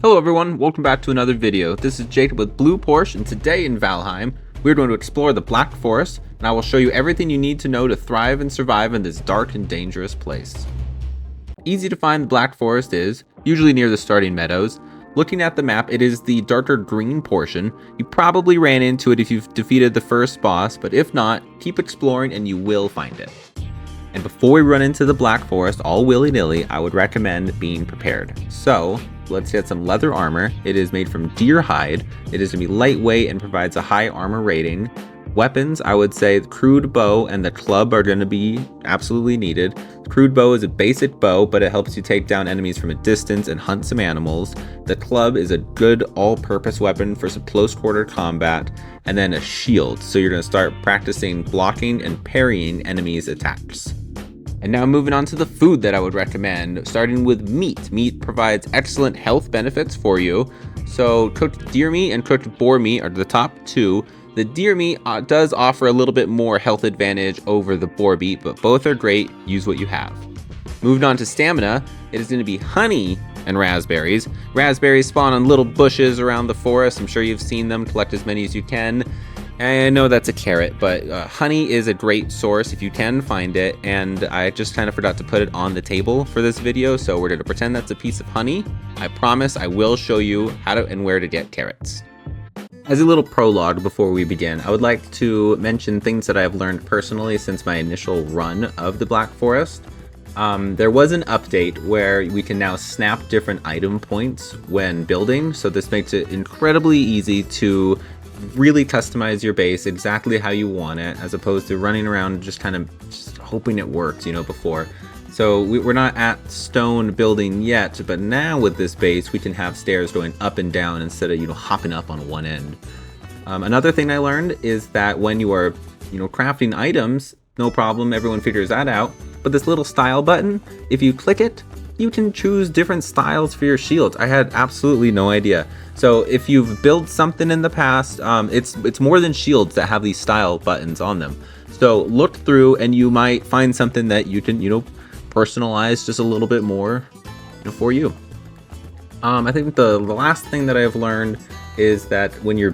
Hello everyone, welcome back to another video. This is Jacob with Blue Porsche, and today in Valheim, we're going to explore the Black Forest, and I will show you everything you need to know to thrive and survive in this dark and dangerous place. Easy to find the Black Forest is, usually near the starting meadows. Looking at the map, it is the darker green portion. You probably ran into it if you've defeated the first boss, but if not, keep exploring and you will find it. And before we run into the Black Forest all willy-nilly, I would recommend being prepared. So, let's get some leather armor. It is made from deer hide. It is going to be lightweight and provides a high armor rating. Weapons, I would say the crude bow and the club are going to be absolutely needed. The crude bow is a basic bow, but it helps you take down enemies from a distance and hunt some animals. The club is a good all-purpose weapon for some close-quarter combat. And then a shield, so you're going to start practicing blocking and parrying enemies' attacks. And now moving on to the food that I would recommend, starting with meat. Meat provides excellent health benefits for you. So cooked deer meat and cooked boar meat are the top two. The deer meat does offer a little bit more health advantage over the boar meat, but both are great. Use what you have. Moving on to stamina, it is going to be honey and raspberries. Raspberries spawn on little bushes around the forest. I'm sure you've seen them. Collect as many as you can. I know that's a carrot, but honey is a great source if you can find it, and I just kind of forgot to put it on the table for this video, so we're going to pretend that's a piece of honey. I promise I will show you how to and where to get carrots. As a little prologue before we begin, I would like to mention things that I have learned personally since my initial run of the Black Forest. There was an update where we can now snap different item points when building, so this makes it incredibly easy to really customize your base exactly how you want it, as opposed to running around just kind of hoping it works, before. So we're not at stone building yet, but now with this base, we can have stairs going up and down instead of, hopping up on one end. Another thing I learned is that when you are, crafting items, no problem, everyone figures that out. But this little style button, if you click it, you can choose different styles for your shields. I had absolutely no idea. So if you've built something in the past, it's more than shields that have these style buttons on them. So look through and you might find something that you can, personalize just a little bit more, for you. I think the last thing that I've learned is that when you're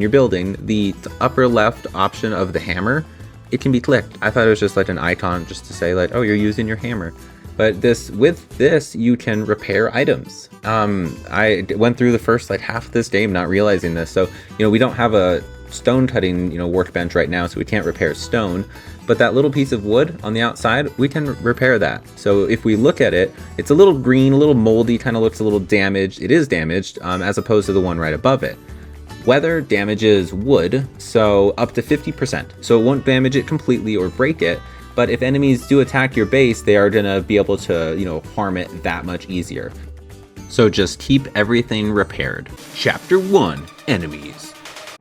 building, the upper left option of the hammer, it can be clicked. I thought it was just like an icon just to say like, oh, you're using your hammer. But with this, you can repair items. I went through the first half of this game not realizing this. So, we don't have a stone cutting, workbench right now, so we can't repair stone. But that little piece of wood on the outside, we can repair that. So if we look at it, it's a little green, a little moldy, kind of looks a little damaged. It is damaged, as opposed to the one right above it. Weather damages wood, so up to 50%. So it won't damage it completely or break it. But if enemies do attack your base, they are going to be able to, harm it that much easier. So just keep everything repaired. Chapter 1, Enemies.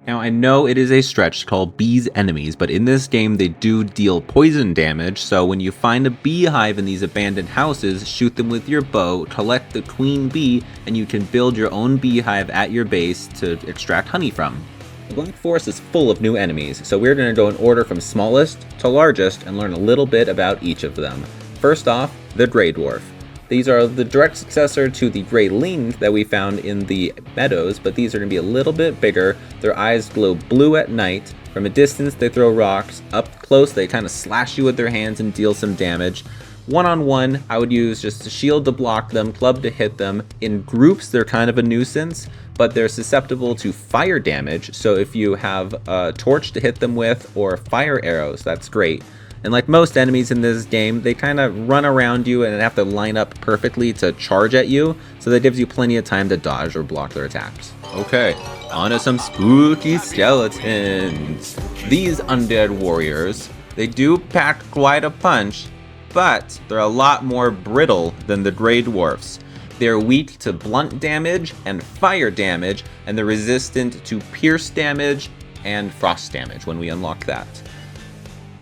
Now I know it is a stretch to call bees enemies, but in this game they do deal poison damage, so when you find a beehive in these abandoned houses, shoot them with your bow, collect the queen bee, and you can build your own beehive at your base to extract honey from. The Black Forest is full of new enemies, so we're going to go in order from smallest to largest and learn a little bit about each of them. First off, the Grey Dwarf. These are the direct successor to the Grey Ling that we found in the meadows, but these are going to be a little bit bigger. Their eyes glow blue at night. From a distance, they throw rocks. Up close, they kind of slash you with their hands and deal some damage. One-on-one, I would use just a shield to block them, club to hit them. In groups, they're kind of a nuisance, but they're susceptible to fire damage, so if you have a torch to hit them with or fire arrows, that's great. And like most enemies in this game, they kind of run around you and have to line up perfectly to charge at you, so that gives you plenty of time to dodge or block their attacks. Okay, on to some spooky skeletons. These undead warriors, they do pack quite a punch, but they're a lot more brittle than the Grey Dwarfs. They're weak to blunt damage and fire damage, and they're resistant to pierce damage and frost damage when we unlock that.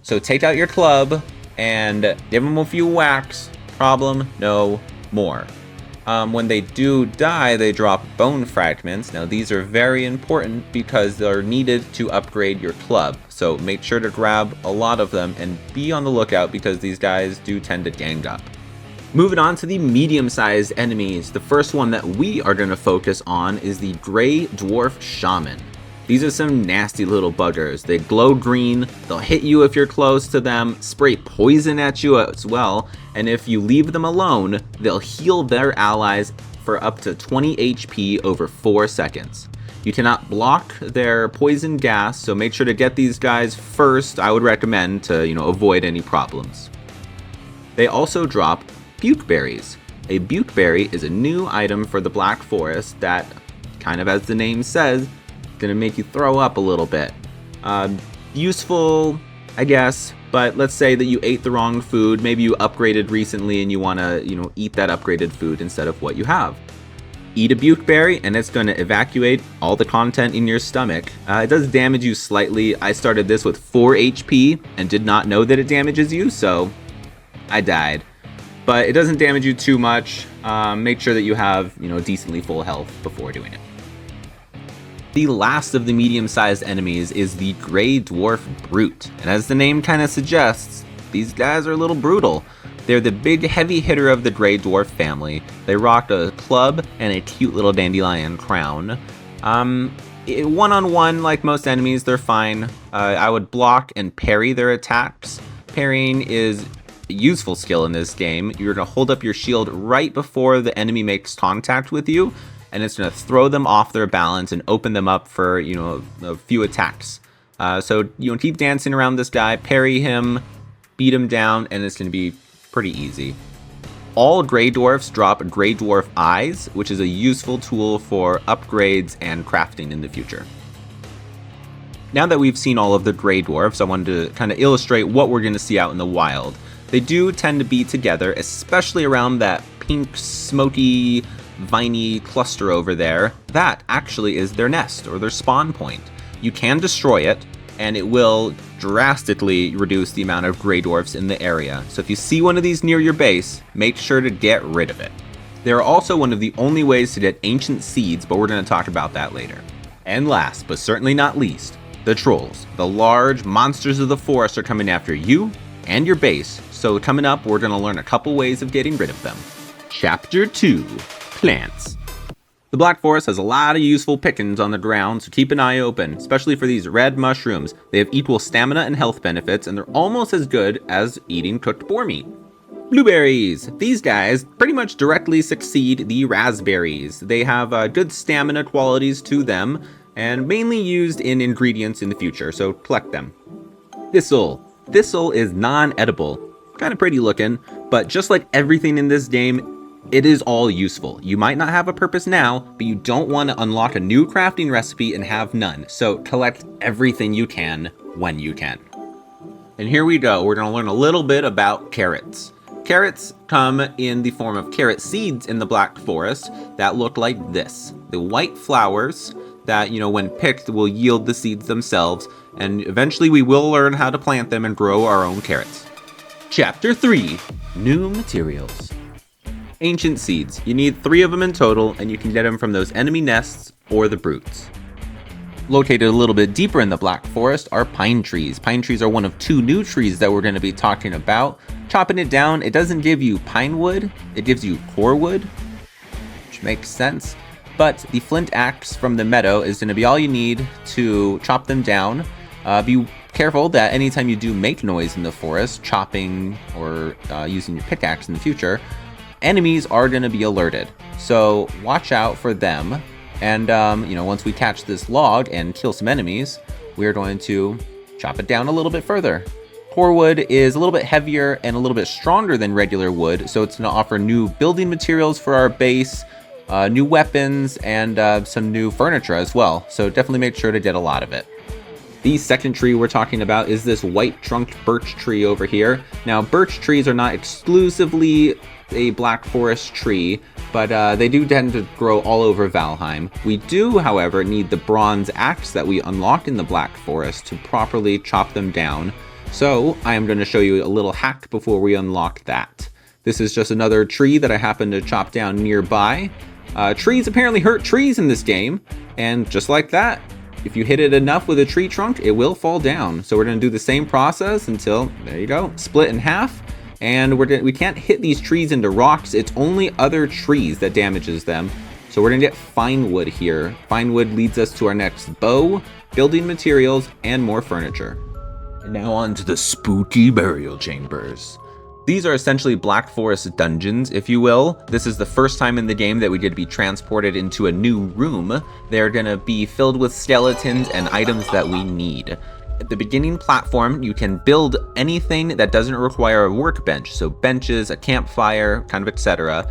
So take out your club and give them a few whacks. Problem no more. When they do die, they drop bone fragments. Now these are very important because they're needed to upgrade your club. So make sure to grab a lot of them and be on the lookout because these guys do tend to gang up. Moving on to the medium-sized enemies, the first one that we are going to focus on is the Gray Dwarf Shaman. These are some nasty little buggers. They glow green, they'll hit you if you're close to them, spray poison at you as well, and if you leave them alone, they'll heal their allies for up to 20 HP over 4 seconds. You cannot block their poison gas, so make sure to get these guys first. I would recommend to, avoid any problems. They also drop Buke Berries. A Buke Berry is a new item for the Black Forest that, kind of as the name says, gonna make you throw up a little bit. Useful, I guess, but let's say that you ate the wrong food. Maybe you upgraded recently and you wanna, eat that upgraded food instead of what you have. Eat a Buke Berry and it's gonna evacuate all the content in your stomach. It does damage you slightly. I started this with 4 HP and did not know that it damages you, so I died. But it doesn't damage you too much. Make sure that you have, decently full health before doing it. The last of the medium-sized enemies is the Gray Dwarf Brute, and as the name kind of suggests, these guys are a little brutal. They're the big heavy hitter of the Gray Dwarf family. They rock a club and a cute little dandelion crown. One-on-one, like most enemies, they're fine. I would block and parry their attacks. Parrying is a useful skill in this game. You're going to hold up your shield right before the enemy makes contact with you, and it's going to throw them off their balance and open them up for, a few attacks. So, keep dancing around this guy, parry him, beat him down, and it's going to be pretty easy. All Gray Dwarfs drop Gray Dwarf Eyes, which is a useful tool for upgrades and crafting in the future. Now that we've seen all of the Gray Dwarfs, I wanted to kind of illustrate what we're going to see out in the wild. They do tend to be together, especially around that pink, smoky, viney cluster over there. That actually is their nest or their spawn point. You can destroy it and it will drastically reduce the amount of Gray Dwarfs in the area. So if you see one of these near your base, make sure to get rid of it. They're also one of the only ways to get ancient seeds, but we're going to talk about that later. And last, but certainly not least, the trolls. The large monsters of the forest are coming after you and your base. So coming up, we're going to learn a couple ways of getting rid of them. Chapter 2. Plants. The Black Forest has a lot of useful pickings on the ground, so keep an eye open, especially for these red mushrooms. They have equal stamina and health benefits, and they're almost as good as eating cooked boar meat. Blueberries. These guys pretty much directly succeed the raspberries. They have good stamina qualities to them, and mainly used in ingredients in the future, so collect them. Thistle. Thistle is non-edible. Kind of pretty looking, but just like everything in this game, it is all useful. You might not have a purpose now, but you don't want to unlock a new crafting recipe and have none. So collect everything you can when you can. And here we go. We're going to learn a little bit about carrots. Carrots come in the form of carrot seeds in the Black Forest that look like this. The white flowers that, when picked, will yield the seeds themselves. And eventually we will learn how to plant them and grow our own carrots. Chapter 3. New materials. Ancient seeds. You need 3 of them in total, and you can get them from those enemy nests or the brutes. Located a little bit deeper in the Black Forest are pine trees. Pine trees are one of 2 new trees that we're going to be talking about. Chopping it down, it doesn't give you pine wood, it gives you core wood, which makes sense. But the flint axe from the meadow is going to be all you need to chop them down. Be careful that anytime you do make noise in the forest, chopping or using your pickaxe in the future, enemies are going to be alerted. So watch out for them. And, once we catch this log and kill some enemies, we're going to chop it down a little bit further. Core wood is a little bit heavier and a little bit stronger than regular wood, so it's going to offer new building materials for our base, new weapons, and some new furniture as well. So definitely make sure to get a lot of it. The second tree we're talking about is this white-trunked birch tree over here. Now, birch trees are not exclusively a Black Forest tree, but they do tend to grow all over Valheim. We do, however, need the bronze axe that we unlocked in the Black Forest to properly chop them down. So I am going to show you a little hack before we unlock that. This is just another tree that I happen to chop down nearby. Trees apparently hurt trees in this game, and just like that, if you hit it enough with a tree trunk, it will fall down. So we're going to do the same process until, there you go, split in half. And we can't hit these trees into rocks. It's only other trees that damages them. So we're gonna get fine wood here. Fine wood leads us to our next bow, building materials, and more furniture. And now on to the spooky burial chambers. These are essentially Black Forest dungeons, if you will. This is the first time in the game that we get to be transported into a new room. They're gonna be filled with skeletons and items that we need. At the beginning platform, you can build anything that doesn't require a workbench, so benches, a campfire, kind of etc.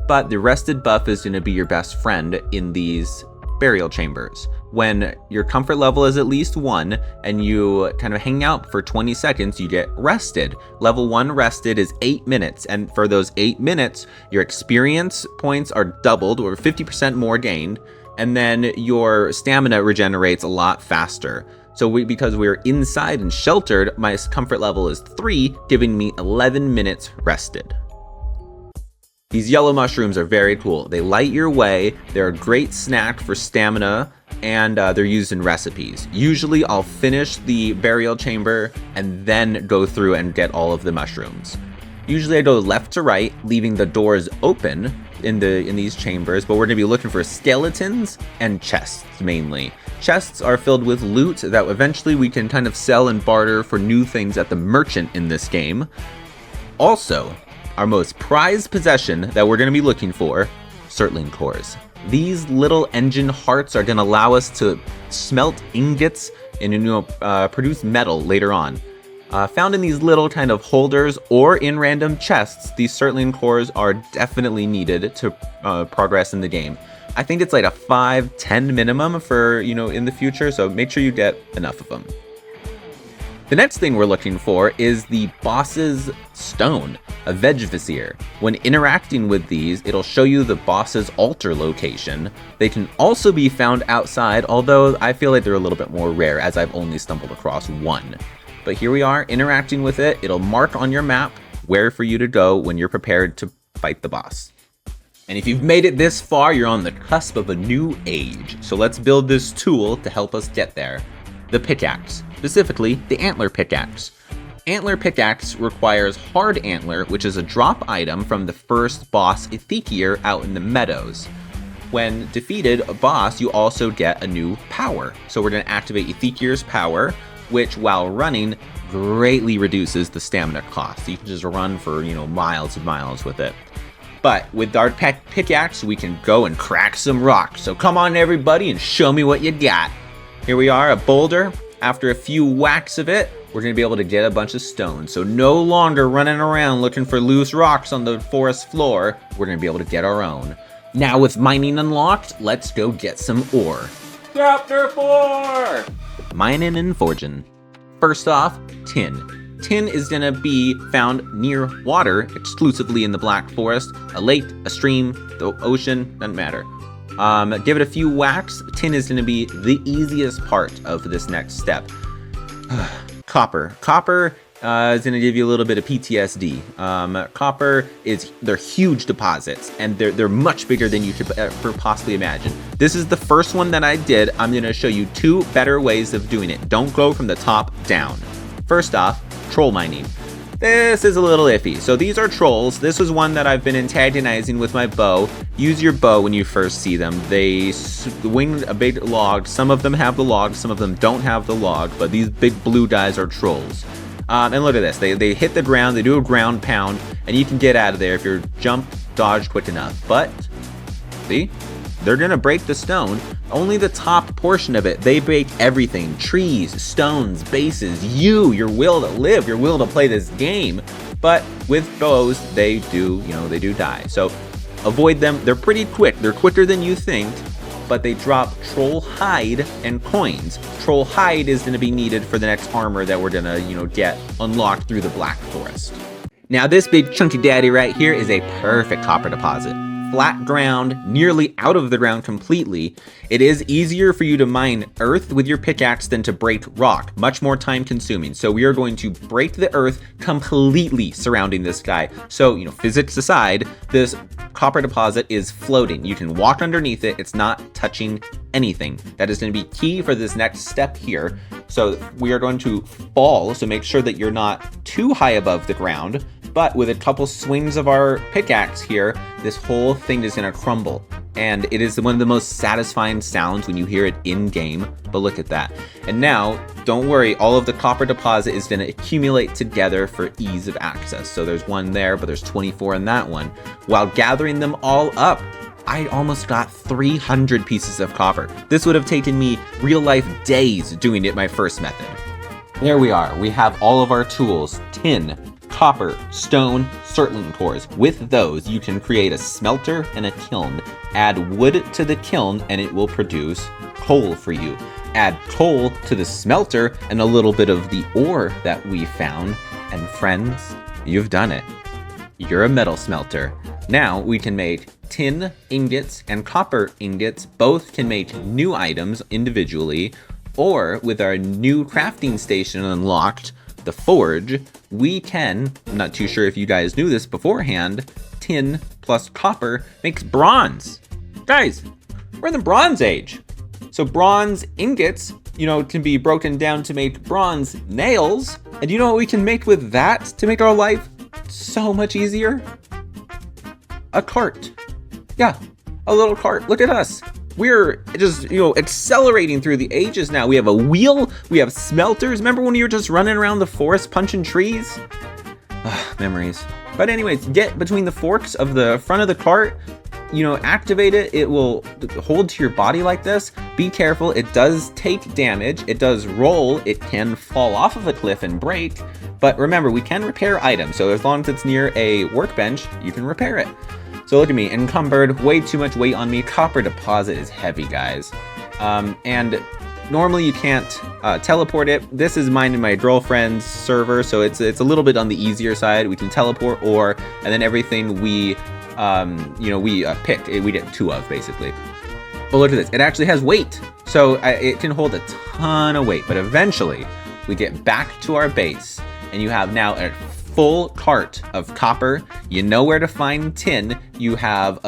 But the rested buff is gonna be your best friend in these burial chambers. When your comfort level is at least 1 and you kind of hang out for 20 seconds, you get rested. Level 1 rested is 8 minutes, and for those 8 minutes, your experience points are doubled or 50% more gained, and then your stamina regenerates a lot faster. So because we're inside and sheltered, my comfort level is 3, giving me 11 minutes rested. These yellow mushrooms are very cool. They light your way, they're a great snack for stamina, and they're used in recipes. Usually I'll finish the burial chamber and then go through and get all of the mushrooms. Usually I go left to right, leaving the doors open in these chambers, but we're gonna be looking for skeletons and chests mainly. Chests are filled with loot that eventually we can kind of sell and barter for new things at the merchant in this game. Also, our most prized possession that we're going to be looking for, Surtling cores. These little engine hearts are going to allow us to smelt ingots and produce metal later on. Found in these little kind of holders or in random chests, these Surtling cores are definitely needed to progress in the game. I think it's like a 5-10 minimum for, in the future, so make sure you get enough of them. The next thing we're looking for is the boss's stone, a Vegvisir. When interacting with these, it'll show you the boss's altar location. They can also be found outside, although I feel like they're a little bit more rare as I've only stumbled across one. But here we are interacting with it. It'll mark on your map where for you to go when you're prepared to fight the boss. And if you've made it this far, you're on the cusp of a new age. So let's build this tool to help us get there. The pickaxe, specifically the antler pickaxe. Antler pickaxe requires hard antler, which is a drop item from the first boss Ethikir out in the meadows. When defeated a boss, you also get a new power. So we're going to activate Ethikir's power, which while running greatly reduces the stamina cost. You can just run for, miles and miles with it. But with our pickaxe, we can go and crack some rocks. So come on everybody and show me what you got. Here we are, a boulder. After a few whacks of it, we're gonna be able to get a bunch of stone. So no longer running around looking for loose rocks on the forest floor. We're gonna be able to get our own. Now with mining unlocked, let's go get some ore. Chapter 4! Mining and forging. First off, tin. Tin is gonna be found near water, exclusively in the Black Forest. A lake, a stream, the ocean, doesn't matter. Give it a few whacks. Tin is going to be the easiest part of this next step. Copper. Copper is going to give you a little bit of PTSD. Copper they're huge deposits, and they're much bigger than you could possibly imagine. This is the first one that I did. I'm going to show you 2 better ways of doing it. Don't go from the top down. First off, troll mining. This is a little iffy. So these are trolls. This is one that I've been antagonizing with my bow. Use your bow when you first see them. They swing a big log. Some of them have the log, some of them don't have the log, but these big blue guys are trolls. And look at this. They hit the ground, they do a ground pound, and you can get out of there if you jump, dodge quick enough. But, see? They're gonna break the stone. Only the top portion of it. They break everything. Trees, stones, bases, your will to live, your will to play this game. But with bows, they do die. So avoid them. They're pretty quick. They're quicker than you think, but they drop troll hide and coins. Troll hide is gonna be needed for the next armor that we're gonna, get unlocked through the Black Forest. Now this big chunky daddy right here is a perfect copper deposit. Flat ground, nearly out of the ground completely. It is easier for you to mine earth with your pickaxe than to break rock, much more time consuming. So we are going to break the earth completely surrounding this guy. So, physics aside, this copper deposit is floating. You can walk underneath it. It's not touching anything. That is going to be key for this next step here. So we are going to fall, so make sure that you're not too high above the ground, but with a couple swings of our pickaxe here, this whole thing is going to crumble. And it is one of the most satisfying sounds when you hear it in-game, but look at that. And now, don't worry, all of the copper deposit is going to accumulate together for ease of access. So there's one there, but there's 24 in that one. While gathering them all up, I almost got 300 pieces of copper. This would have taken me real-life days doing it my first method. There we are. We have all of our tools: tin, copper, stone, circling cores. With those, you can create a smelter and a kiln. Add wood to the kiln and it will produce coal for you. Add coal to the smelter and a little bit of the ore that we found. And friends, you've done it. You're a metal smelter. Now we can make tin ingots and copper ingots. Both can make new items individually, or with our new crafting station unlocked, the forge, we can, I'm not too sure if you guys knew this beforehand, tin plus copper makes bronze. Guys, we're in the Bronze Age. So bronze ingots, can be broken down to make bronze nails. And you know what we can make with that to make our life so much easier? A cart. Yeah, a little cart. Look at us. We're just, accelerating through the ages now. We have a wheel, we have smelters. Remember when you were just running around the forest punching trees? Memories. But anyways, get between the forks of the front of the cart, activate it. It will hold to your body like this. Be careful, it does take damage. It does roll. It can fall off of a cliff and break. But remember, we can repair items. So as long as it's near a workbench, you can repair it. So look at me, encumbered, way too much weight on me. Copper deposit is heavy, guys. And normally you can't teleport it. This is mine and my girlfriend's server, so it's a little bit on the easier side. We can teleport and then everything we picked, we get 2 of, basically. But look at this, it actually has weight. So it can hold a ton of weight, but eventually we get back to our base and you have now a full cart of copper. You know where to find tin. You have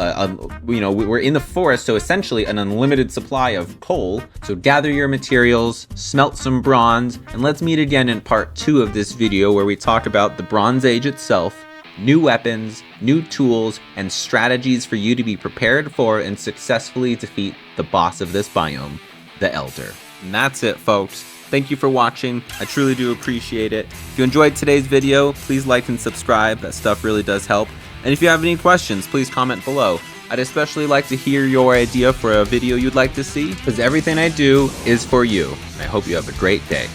we're in the forest, so essentially an unlimited supply of coal. So gather your materials, smelt some bronze, and let's meet again in part 2 of this video where we talk about the Bronze Age itself, new weapons, new tools, and strategies for you to be prepared for and successfully defeat the boss of this biome, the Elder. And that's it, folks. Thank you for watching. I truly do appreciate it. If you enjoyed today's video, please like and subscribe. That stuff really does help. And if you have any questions, please comment below. I'd especially like to hear your idea for a video you'd like to see, because everything I do is for you. I hope you have a great day.